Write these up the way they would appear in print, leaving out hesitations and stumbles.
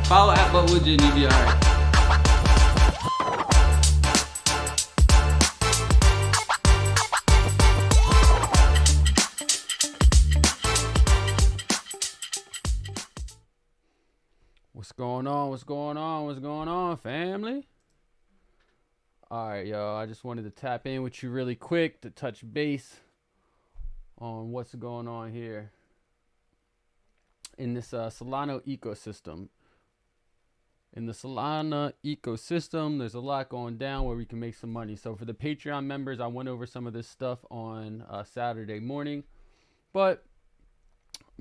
Follow at Buttwood and you'll be alright. What's going on? What's going on? What's going on, family? Alright, yo, I just wanted to tap in with you really quick to touch base on what's going on here in this Solana ecosystem. In the Solana ecosystem, there's a lot going down where we can make some money. So for the Patreon members, I went over some of this stuff on Saturday morning, but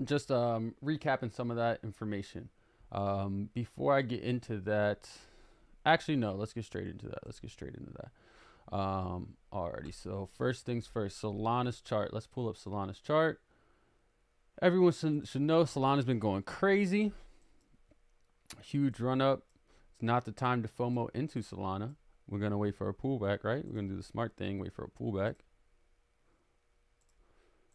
just recapping some of that information. Before I get into that, actually, no, let's get straight into that. Alrighty, so first things first, Solana's chart. Let's pull up Solana's chart. Everyone should know Solana's been going crazy. Huge run up. It's not the time to FOMO into Solana. We're going to wait for a pullback, right? We're going to do the smart thing, wait for a pullback.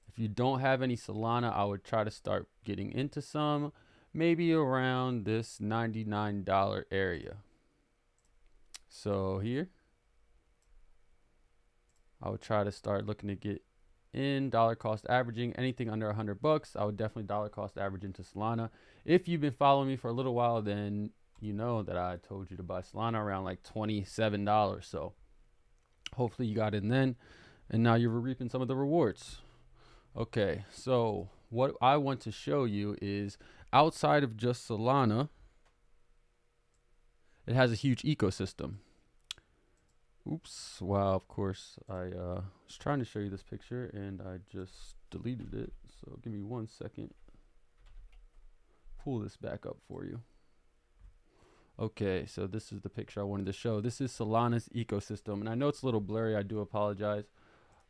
If you don't have any Solana, I would try to start getting into some, maybe around this $99 area. So here, I would try to start looking to get in dollar cost averaging. Anything under $100, I would definitely dollar cost average into Solana. If you've been following me for a little while, then you know that I told you to buy Solana around like $27. So hopefully you got in then, and now you're reaping some of the rewards. Okay, so what I want to show you is outside of just Solana, it has a huge ecosystem. Oops, wow, of course, I was trying to show you this picture and I just deleted it. So give me 1 second. Pull this back up for you. Okay, so this is the picture I wanted to show. This is Solana's ecosystem, and I know it's a little blurry, I do apologize.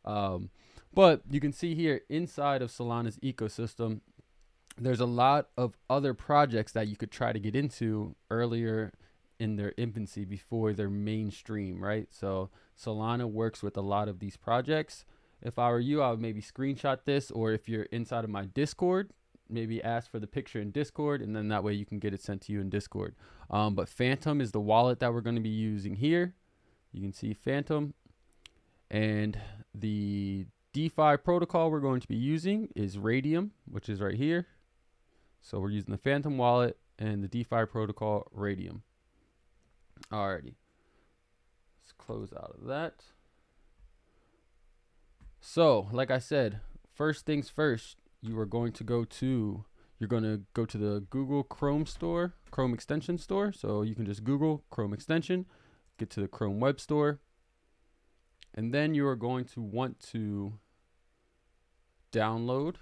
But you can see here inside of Solana's ecosystem, there's a lot of other projects that you could try to get into earlier in their infancy before they're mainstream, right? So Solana works with a lot of these projects. If I were you, I would maybe screenshot this, or if you're inside of my Discord, maybe ask for the picture in Discord, and then that way you can get it sent to you in Discord. But Phantom is the wallet that we're going to be using here. You can see Phantom, and the DeFi protocol we're going to be using is Radium, which is right here. So we're using the Phantom wallet and the DeFi protocol Radium. Alrighty, let's close out of that. So like I said, first things first, you're going to go to the Google Chrome store, Chrome extension store. So you can just Google Chrome extension, get to the Chrome web store, and then you are going to want to download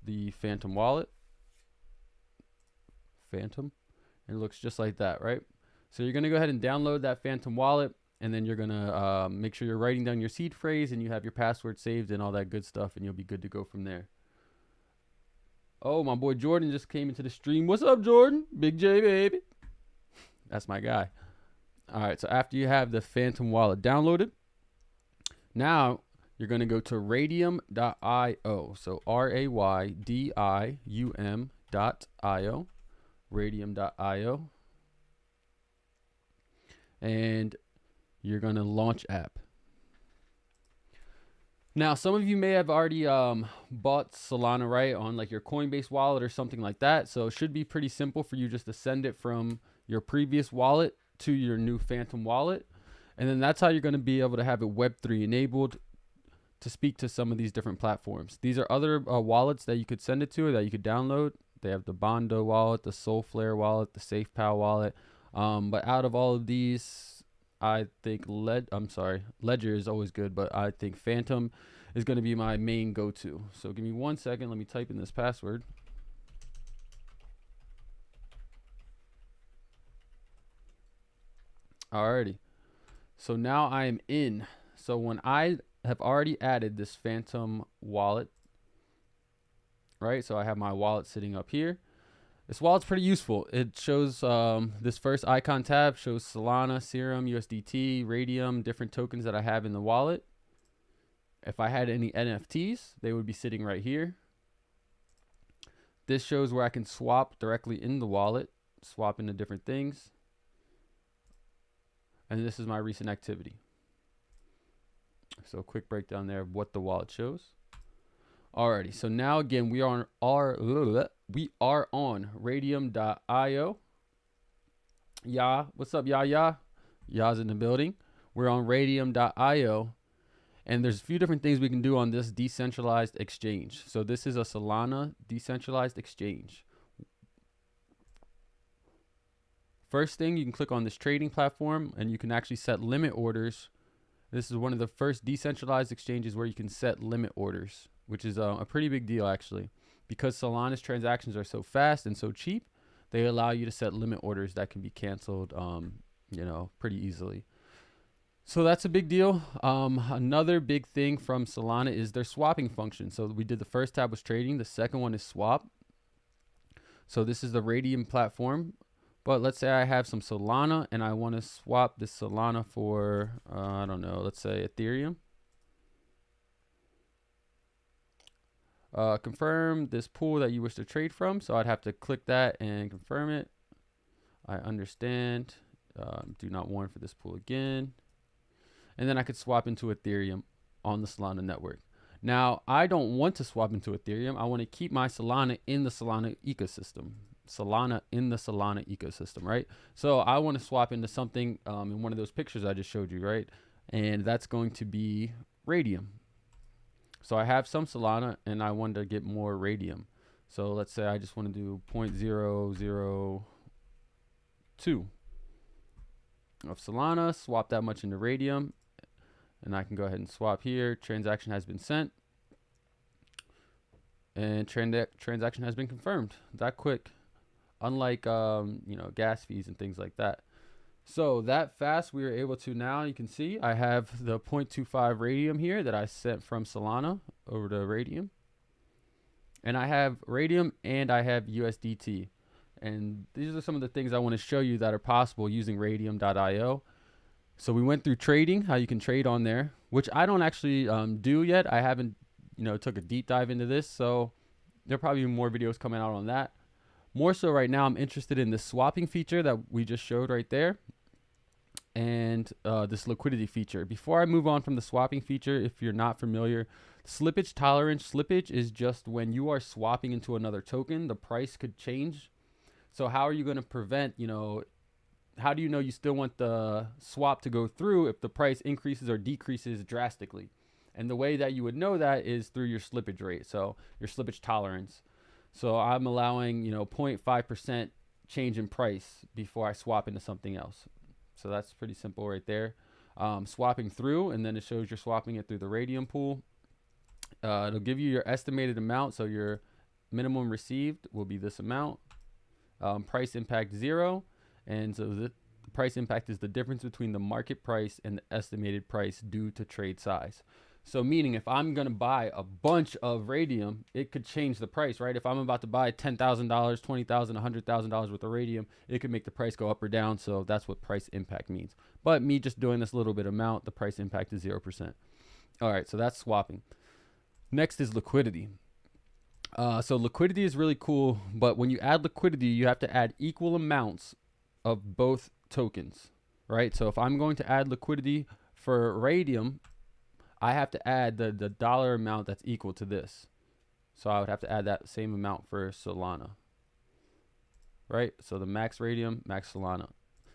the Phantom wallet. Phantom, and it looks just like that, right? So you're going to go ahead and download that Phantom wallet, and then you're going to make sure you're writing down your seed phrase and you have your password saved and all that good stuff, and you'll be good to go from there. Oh, my boy Jordan just came into the stream. What's up, Jordan? Big J, baby. That's my guy. All right, so after you have the Phantom wallet downloaded, now you're going to go to radium.io. So raydium.io. Radium.io. And you're going to launch app. Now, some of you may have already bought Solana, right, on like your Coinbase wallet or something like that. So it should be pretty simple for you just to send it from your previous wallet to your new Phantom wallet. And then that's how you're going to be able to have it Web3 enabled to speak to some of these different platforms. These are other wallets that you could send it to or that you could download. They have the Bondo wallet, the Solflare wallet, the SafePal wallet. But out of all of these, I think Ledger is always good, but I think Phantom is going to be my main go-to. So give me 1 second. Let me type in this password. Alrighty. So now I am in. So when I have already added this Phantom wallet, right? So I have my wallet sitting up here. This wallet's pretty useful. It shows this first icon tab shows Solana, Serum, USDT, Radium, different tokens that I have in the wallet. If I had any NFTs, they would be sitting right here. This shows where I can swap directly in the wallet swap into different things. And this is my recent activity. So a quick breakdown there of what the wallet shows. Alrighty, so now again we are on Radium.io. Yeah, what's up, Ya? Ya's in the building. We're on Radium.io, and there's a few different things we can do on this decentralized exchange. So this is a Solana decentralized exchange. First thing, you can click on this trading platform, and you can actually set limit orders. This is one of the first decentralized exchanges where you can set limit orders, which is a pretty big deal actually, because Solana's transactions are so fast and so cheap. They allow you to set limit orders that can be canceled, you know, pretty easily. So that's a big deal. Another big thing from Solana is their swapping function. So we did the first tab was trading. The second one is swap. So this is the Radium platform. But let's say I have some Solana and I want to swap this Solana for, I don't know, let's say Ethereum. Confirm this pool that you wish to trade from. So I'd have to click that and confirm it. I understand. Do not warrant for this pool again. And then I could swap into Ethereum on the Solana network. Now, I don't want to swap into Ethereum. I want to keep my Solana in the Solana ecosystem. Solana in the Solana ecosystem, right? So I want to swap into something in one of those pictures I just showed you, right? And that's going to be Radium. So I have some Solana and I want to get more Radium. So let's say I just want to do 0.002 of Solana, swap that much into Radium, and I can go ahead and swap here. Transaction has been sent, and transaction has been confirmed. That quick, unlike you know, gas fees and things like that. So that fast, we were able to now, you can see I have the 0.25 Radium here that I sent from Solana over to Radium. And I have Radium and I have USDT. And these are some of the things I want to show you that are possible using Radium.io. So we went through trading, how you can trade on there, which I don't actually do yet. I haven't, you know, took a deep dive into this. So there'll probably be more videos coming out on that. More so right now, I'm interested in the swapping feature that we just showed right there, and this liquidity feature. Before I move on from the swapping feature, if you're not familiar, slippage tolerance. Slippage is just when you are swapping into another token, the price could change. So how are you going to prevent, you know, how do you know you still want the swap to go through if the price increases or decreases drastically? And the way that you would know that is through your slippage rate, so your slippage tolerance. So I'm allowing, you know, 0.5% change in price before I swap into something else. So that's pretty simple right there. Swapping through, and then it shows you're swapping it through the Radium pool. It'll give you your estimated amount. So your minimum received will be this amount. Price impact 0. And so the price impact is the difference between the market price and the estimated price due to trade size. So meaning if I'm going to buy a bunch of Radium, it could change the price, right? If I'm about to buy $10,000, $20,000, $100,000 worth of Radium, it could make the price go up or down. So that's what price impact means. But me just doing this little bit amount, the price impact is 0%. All right, so that's swapping. Next is liquidity. So liquidity is really cool, but when you add liquidity, you have to add equal amounts of both tokens, right? So if I'm going to add liquidity for Radium, I have to add the dollar amount that's equal to this. So I would have to add that same amount for Solana, right? So the max Radium, max Solana.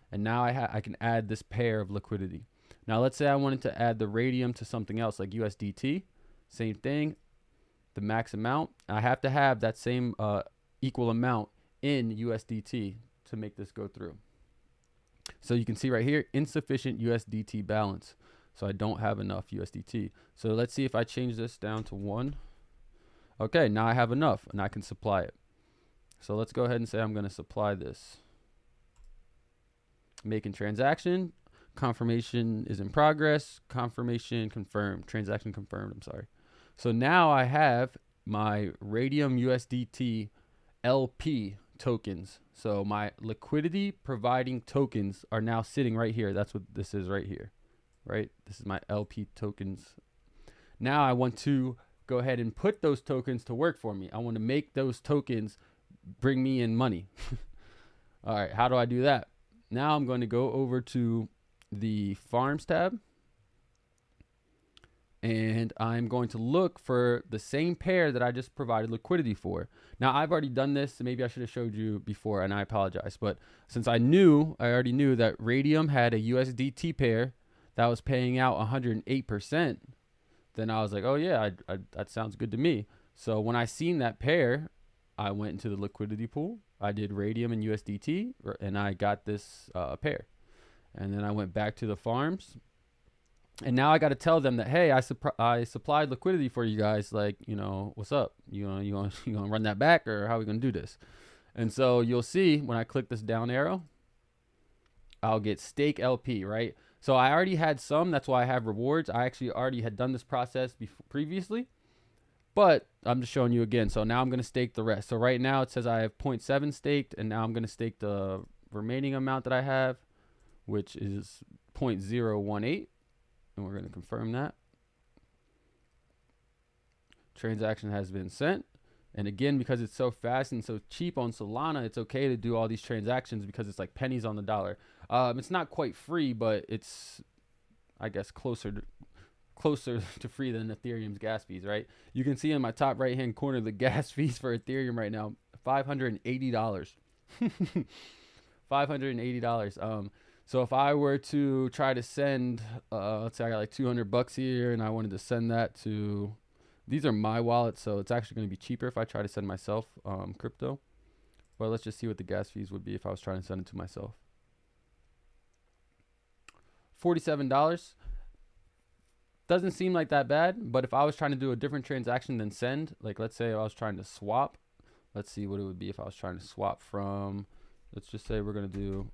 And now I can add this pair of liquidity. Now let's say I wanted to add the Radium to something else like USDT, same thing, the max amount. I have to have that same equal amount in USDT to make this go through. So you can see right here, insufficient USDT balance. So I don't have enough USDT. So let's see if I change this down to 1. Okay, now I have enough and I can supply it. So let's go ahead and say I'm going to supply this. Making transaction. Confirmation is in progress. Confirmation confirmed. Transaction confirmed, I'm sorry. So now I have my Radium USDT LP tokens. So my liquidity providing tokens are now sitting right here. That's what this is right here. Right? This is my LP tokens. Now I want to go ahead and put those tokens to work for me. I want to make those tokens bring me in money. All right, how do I do that? Now I'm going to go over to the Farms tab, and I'm going to look for the same pair that I just provided liquidity for. Now, I've already done this, so maybe I should have showed you before, and I apologize. But since I already knew that Radium had a USDT pair that was paying out 108%, then I was like, oh yeah, that sounds good to me. So when I seen that pair, I went into the liquidity pool. I did Radium and USDT, and I got this pair. And then I went back to the farms. And now I got to tell them that, hey, I supplied liquidity for you guys. Like, you know, what's up? You gonna run that back, or how are we going to do this? And so you'll see when I click this down arrow, I'll get stake LP, right? So I already had some. That's why I have rewards. I actually already had done this process previously, but I'm just showing you again. So now I'm going to stake the rest. So right now it says I have 0.7 staked, and now I'm going to stake the remaining amount that I have, which is 0.018. And we're going to confirm that. Transaction has been sent. And again, because it's so fast and so cheap on Solana, it's okay to do all these transactions because it's like pennies on the dollar. It's not quite free, but it's, I guess, closer to free than Ethereum's gas fees, right? You can see in my top right-hand corner the gas fees for Ethereum right now, $580. $580. So if I were to try to send, let's say I got like $200 here, and I wanted to send that to, these are my wallets, so it's actually going to be cheaper if I try to send myself crypto. But let's just see what the gas fees would be if I was trying to send it to myself. $47. Doesn't seem like that bad, but if I was trying to do a different transaction than send, like let's say I was trying to swap, let's see what it would be if I was trying to swap from, let's just say we're going to do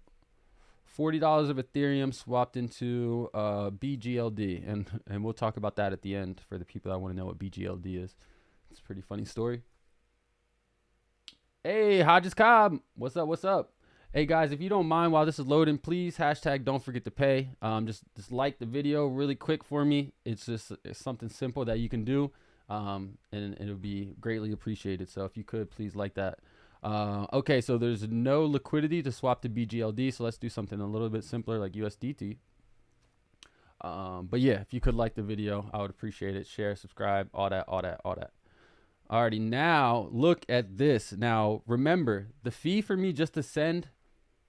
$40 of Ethereum swapped into BGLD, and we'll talk about that at the end for the people that want to know what BGLD is. It's a pretty funny story. Hey, Hodges Cobb, what's up? What's up? Hey guys, if you don't mind while this is loading, please hashtag don't forget to pay. Just like the video really quick for me. It's something simple that you can do, and it'll be greatly appreciated. So if you could please like that. Okay, so there's no liquidity to swap to BGLD, so let's do something a little bit simpler like USDT. But yeah, if you could like the video, I would appreciate it. Share, subscribe, all that. Alrighty, now look at this. Now remember, the fee for me just to send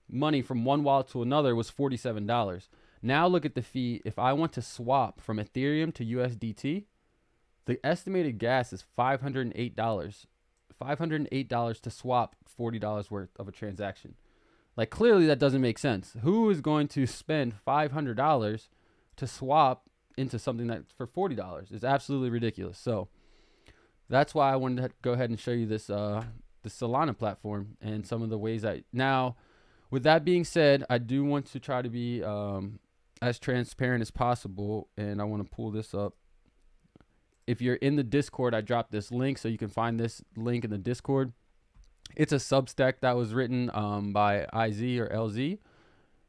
money from one wallet to another was $47. Now look at the fee. If I want to swap from Ethereum to USDT, the estimated gas is $508. $508 to swap $40 worth of a transaction. Like, clearly that doesn't make sense. Who is going to spend $500 to swap into something that for $40? It's absolutely ridiculous. So that's why I wanted to go ahead and show you this the Solana platform and some of the ways that. Now, with that being said, I do want to try to be as transparent as possible, and I want to pull this up. If you're in the Discord, I dropped this link, so you can find this link in the Discord. It's a Substack that was written by IZ or LZ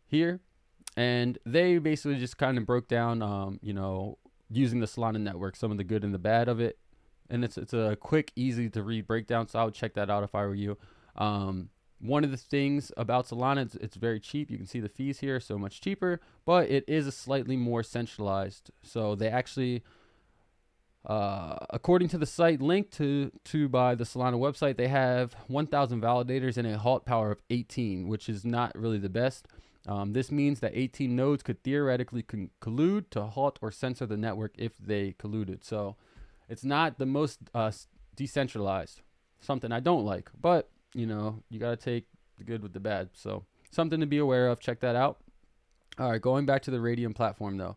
here, and they basically just kind of broke down, you know, using the Solana network, some of the good and the bad of it. And it's a quick, easy to read breakdown, so I would check that out if I were you. One of the things about Solana, it's very cheap. You can see the fees here, so much cheaper, but it is a slightly more centralized. So they actually, according to the site linked to by the Solana website, they have 1,000 validators and a halt power of 18, which is not really the best. This means that 18 nodes could theoretically collude to halt or censor the network if they colluded. So it's not the most decentralized, something I don't like, but you know, you got to take the good with the bad. So something to be aware of. Check that out. All right, going back to the Radium platform though.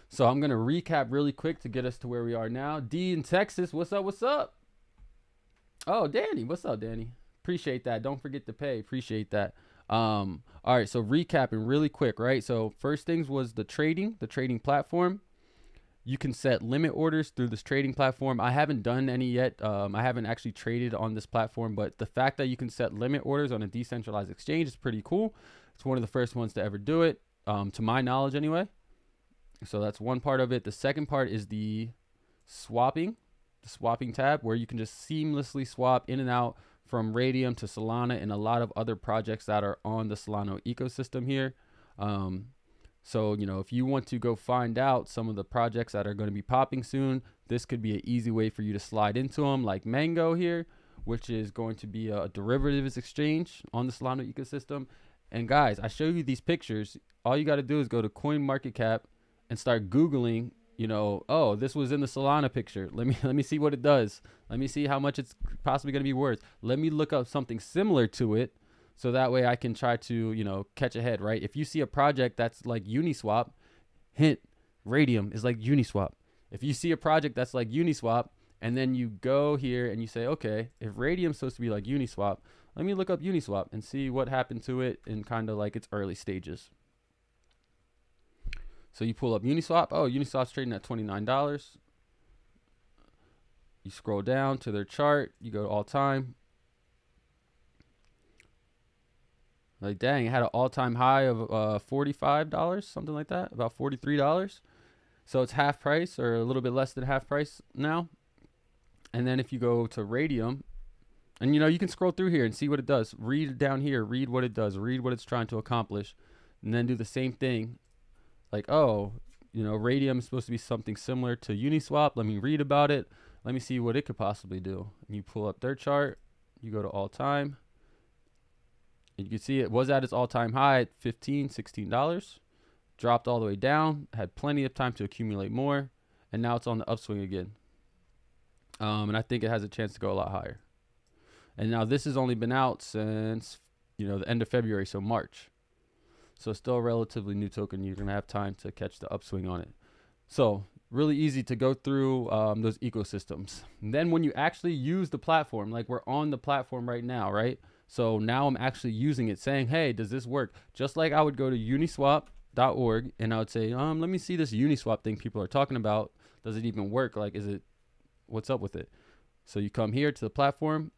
So I'm going to recap really quick to get us to where we are now. D in Texas, what's up? What's up? Oh, Danny, what's up, Danny? Appreciate that. Don't forget to pay. Appreciate that. All right, so recapping really quick, right? So first things was the trading platform. You can set limit orders through this trading platform. I haven't done any yet. I haven't actually traded on this platform, but the fact that you can set limit orders on a decentralized exchange is pretty cool. It's one of the first ones to ever do it, to my knowledge anyway. So that's one part of it. The second part is the swapping tab, where you can just seamlessly swap in and out from Radium to Solana and a lot of other projects that are on the Solana ecosystem here. So, you know, if you want to go find out some of the projects that are going to be popping soon, this could be an easy way for you to slide into them, like Mango here, which is going to be a derivatives exchange on the Solana ecosystem. And guys, I show you these pictures. All you got to do is go to CoinMarketCap and start Googling, you know, oh, this was in the Solana picture. Let me see what it does. Let me see how much it's possibly going to be worth. Let me look up something similar to it, so that way I can try to, you know, catch ahead, right? If you see a project that's like Uniswap, hint, Radium is like Uniswap. If you see a project that's like Uniswap, and then you go here and you say, okay, if Radium's supposed to be like Uniswap, let me look up Uniswap and see what happened to it in kind of like its early stages. So you pull up Uniswap. Oh, Uniswap's trading at $29. You scroll down to their chart. You go to all time. Like, dang, it had an all-time high of $45, something like that, about $43. So it's half price or a little bit less than half price now. And then if you go to Radium, and you know, you can scroll through here and see what it does. Read down here, read what it does, read what it's trying to accomplish, and then do the same thing. Like, oh, you know, Radium is supposed to be something similar to Uniswap. Let me read about it. Let me see what it could possibly do. And you pull up their chart. You go to all time. You can see it was at its all-time high at $15, $16. Dropped all the way down. Had plenty of time to accumulate more. And now it's on the upswing again. And I think it has a chance to go a lot higher. And now this has only been out since, you know, the end of February, so March. So still a relatively new token. You're going to have time to catch the upswing on it. So really easy to go through those ecosystems. And then when you actually use the platform, like we're on the platform right now, right? So now I'm actually using it, saying, hey, does this work? Just like I would go to uniswap.org and I would say, let me see this Uniswap thing people are talking about. Does it even work? Like, what's up with it? So you come here to the platform,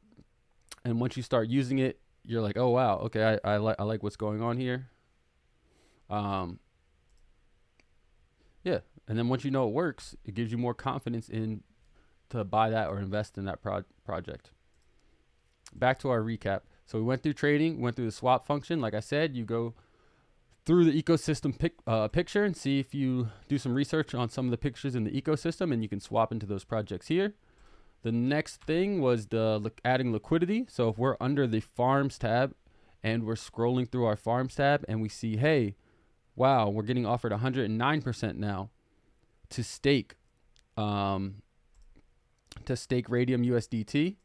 and once you start using it, you're like, oh, wow, okay, I like what's going on here. Yeah. And then once you know it works, it gives you more confidence in to buy that or invest in that project. Back to our recap. So we went through trading, went through the swap function. Like I said, you go through the ecosystem picture and see if you do some research on some of the pictures in the ecosystem, and you can swap into those projects here. The next thing was the adding liquidity. So if we're under the farms tab and we're scrolling through our farms tab and we see, hey, wow, we're getting offered 109% now to stake Radium USDT,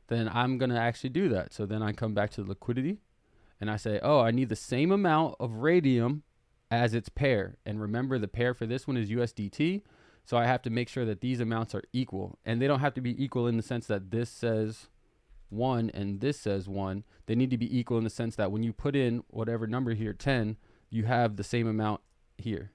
then I'm going to actually do that. So then I come back to the liquidity and I say, oh, I need the same amount of Radium as its pair. And remember, the pair for this one is USDT. So I have to make sure that these amounts are equal. And they don't have to be equal in the sense that this says 1 and this says 1. They need to be equal in the sense that when you put in whatever number here, 10, you have the same amount here.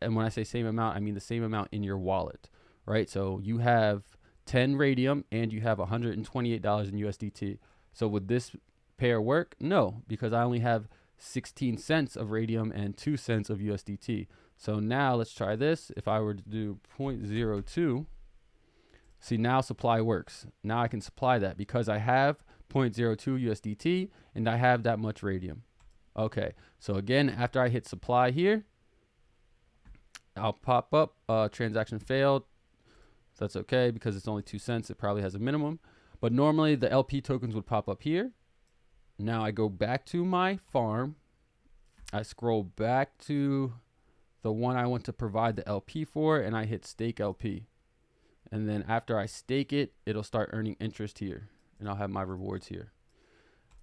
And when I say same amount, I mean the same amount in your wallet, right? So you have 10 Radium and you have $128 in USDT. So would this pair work? No, because I only have 16 cents of Radium and 2 cents of USDT. So now let's try this. If I were to do 0.02, see, now supply works. Now I can supply that because I have 0.02 USDT and I have that much Radium. Okay, so again, after I hit supply here, I'll pop up transaction failed. That's okay because it's only 2 cents. It probably has a minimum. But normally the LP tokens would pop up here. Now I go back to my farm. I scroll back to the one I want to provide the LP for, and I hit stake LP. And then after I stake it, it'll start earning interest here, and I'll have my rewards here.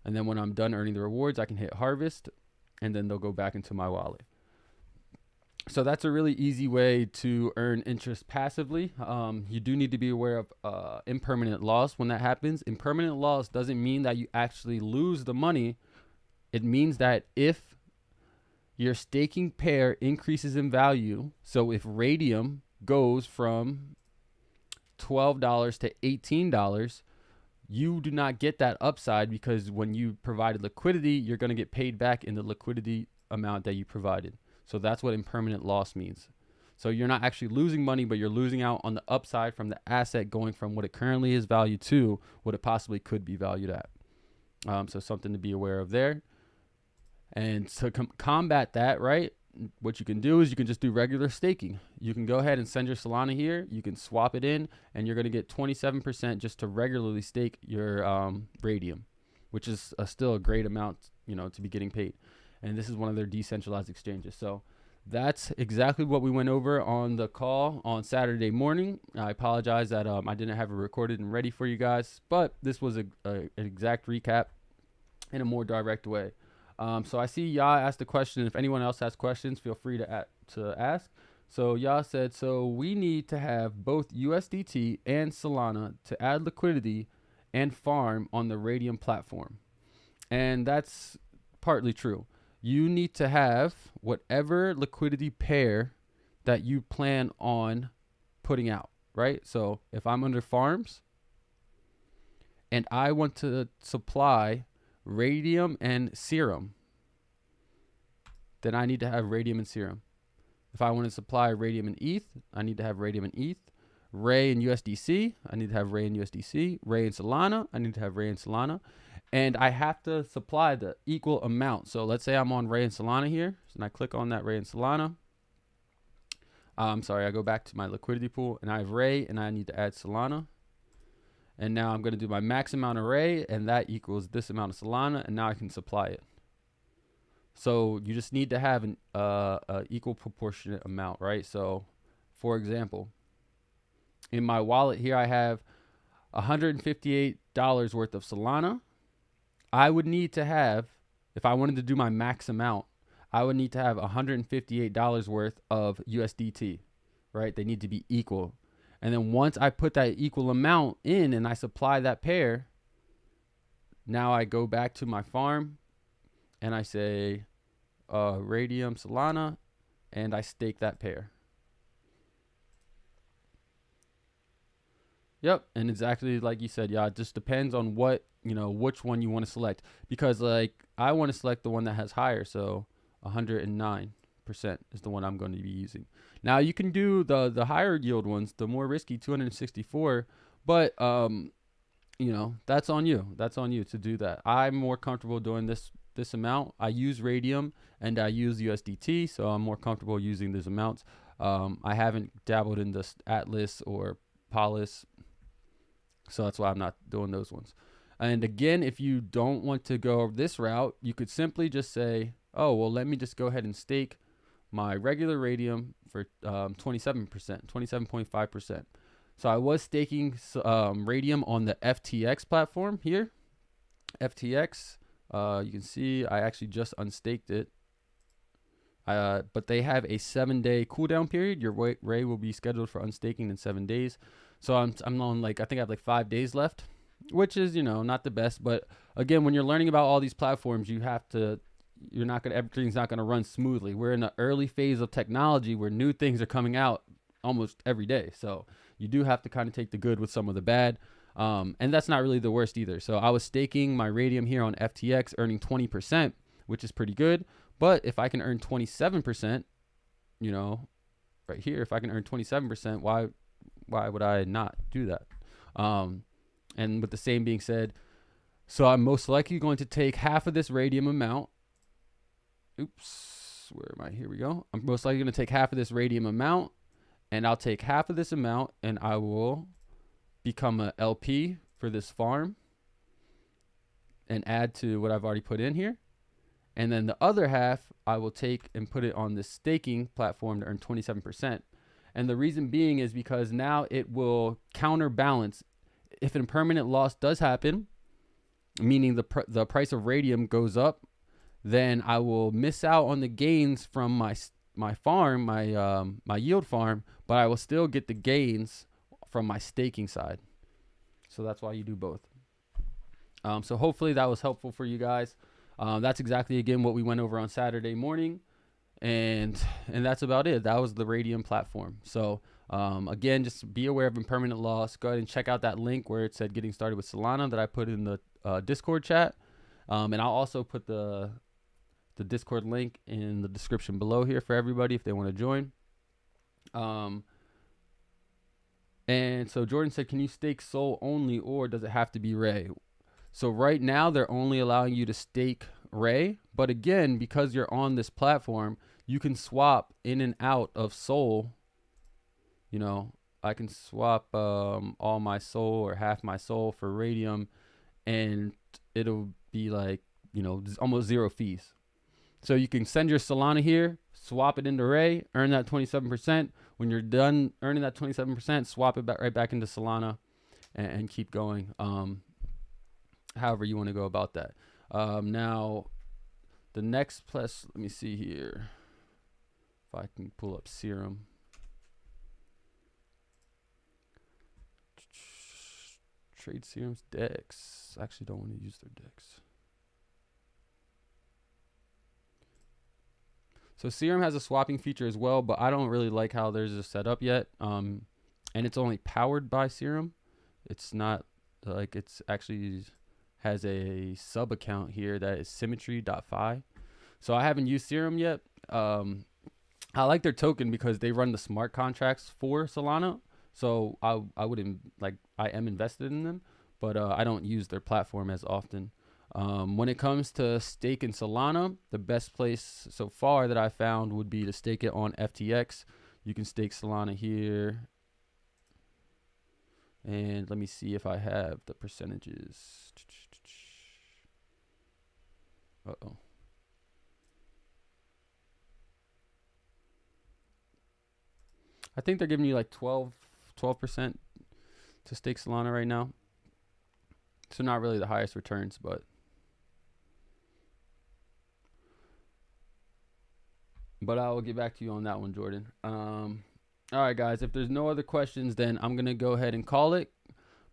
And then when I'm done earning the rewards, I can hit harvest, and then they'll go back into my wallet. So that's a really easy way to earn interest passively. You do need to be aware of impermanent loss when that happens. Impermanent loss doesn't mean that you actually lose the money. It means that if your staking pair increases in value, so if Radium goes from $12 to $18, you do not get that upside because when you provided liquidity, you're going to get paid back in the liquidity amount that you provided. So that's what impermanent loss means. So you're not actually losing money, but you're losing out on the upside from the asset going from what it currently is valued to what it possibly could be valued at. So something to be aware of there. And to combat that, right, what you can do is you can just do regular staking. You can go ahead and send your Solana here. You can swap it in, and you're going to get 27% just to regularly stake your Radium, which is still a great amount, to be getting paid. And this is one of their decentralized exchanges. So that's exactly what we went over on the call on Saturday morning. I apologize that I didn't have it recorded and ready for you guys, but this was an exact recap in a more direct way. So I see Ya asked a question. If anyone else has questions, feel free to ask. So Ya said, so we need to have both USDT and Solana to add liquidity and farm on the Radium platform. And that's partly true. You need to have whatever liquidity pair that you plan on putting out, right? So if I'm under farms and I want to supply Radium and Serum, then I need to have Radium and Serum. If I want to supply Radium and ETH, I need to have Radium and ETH. Ray and USDC, I need to have Ray and USDC. Ray and Solana, I need to have Ray and Solana. And I have to supply the equal amount. So let's say I'm on Ray and Solana here, and I click on that Ray and Solana. I go back to my liquidity pool, and I have Ray, and I need to add Solana. And now I'm going to do my max amount of Ray, and that equals this amount of Solana, and now I can supply it. So you just need to have an equal proportionate amount, right? So, for example, in my wallet here, I have $158 worth of Solana. I would need to have, if I wanted to do my max amount, I would need to have $158 worth of USDT, right? They need to be equal. And then once I put that equal amount in and I supply that pair, now I go back to my farm and I say Radium Solana, and I stake that pair. Yep, and exactly like you said, yeah, it just depends on what, which one you want to select. Because like I want to select the one that has higher, so 109% is the one I'm going to be using. Now you can do the higher yield ones, the more risky 264, but that's on you. That's on you to do that. I'm more comfortable doing this amount. I use Radium and I use USDT, so I'm more comfortable using these amounts. I haven't dabbled in this Atlas or Polis, so that's why I'm not doing those ones. And again, if you don't want to go this route, you could simply just say, oh, well, let me just go ahead and stake my regular Radium for 27%, 27.5%. So I was staking Radium on the FTX platform here. FTX, you can see I actually just unstaked it. But they have a 7-day cooldown period. Your Ray will be scheduled for unstaking in 7 days. So I'm on I think I have 5 days left, which is, not the best. But again, when you're learning about all these platforms, everything's not going to run smoothly. We're in the early phase of technology where new things are coming out almost every day. So you do have to kind of take the good with some of the bad. And that's not really the worst either. So I was staking my Radium here on FTX, earning 20%, which is pretty good. But if I can earn 27%, right here, if I can earn 27%, why would I not do that? And with the same being said, so I'm most likely going to take half of this Radium amount. Oops, where am I? Here we go. I'm most likely going to take half of this Radium amount, and I'll take half of this amount, and I will become a LP for this farm and add to what I've already put in here. And then the other half, I will take and put it on this staking platform to earn 27%. And the reason being is because now it will counterbalance. If a permanent loss does happen, meaning the price of Radium goes up, then I will miss out on the gains from my farm, my yield farm, but I will still get the gains from my staking side. So that's why you do both. So hopefully that was helpful for you guys. That's exactly, again, what we went over on Saturday morning. And that's about it. That was the Radium platform. So, again, just be aware of impermanent loss. Go ahead and check out that link where it said getting started with Solana that I put in the Discord chat. And I'll also put the Discord link in the description below here for everybody if they want to join. And so Jordan said, can you stake Sol only, or does it have to be Ray? So right now they're only allowing you to stake Ray, but again, because you're on this platform, you can swap in and out of Sol. You know, I can swap all my Sol or half my Sol for Radium, and it'll be like, you know, almost zero fees. So you can send your Solana here, swap it into Ray, earn that 27%. When you're done earning that 27%, swap it back right back into Solana, and keep going. However you want to go about that. Now, the next plus, let me see here if I can pull up Serum. Trade Serum's DEX. I actually don't want to use their DEX. So Serum has a swapping feature as well, but I don't really like how theirs is set up yet. And it's only powered by Serum. It's not like it's actually has a sub account here that is symmetry.fi. So I haven't used Serum yet. I like their token because they run the smart contracts for Solana. So I wouldn't like, I am invested in them, but I don't use their platform as often. When it comes to staking Solana, the best place so far that I found would be to stake it on FTX. You can stake Solana here. And let me see if I have the percentages. Uh-oh. I think they're giving you like 12% to stake Solana right now. So not really the highest returns, but I will get back to you on that one, Jordan. All right, guys, if there's no other questions, then I'm going to go ahead and call it.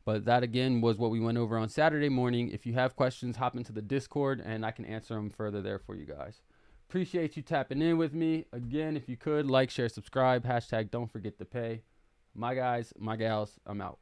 But that, again, was what we went over on Saturday morning. If you have questions, hop into the Discord, and I can answer them further there for you guys. Appreciate you tapping in with me. Again, if you could, like, share, subscribe, hashtag DontForgetToPay. My guys, my gals, I'm out.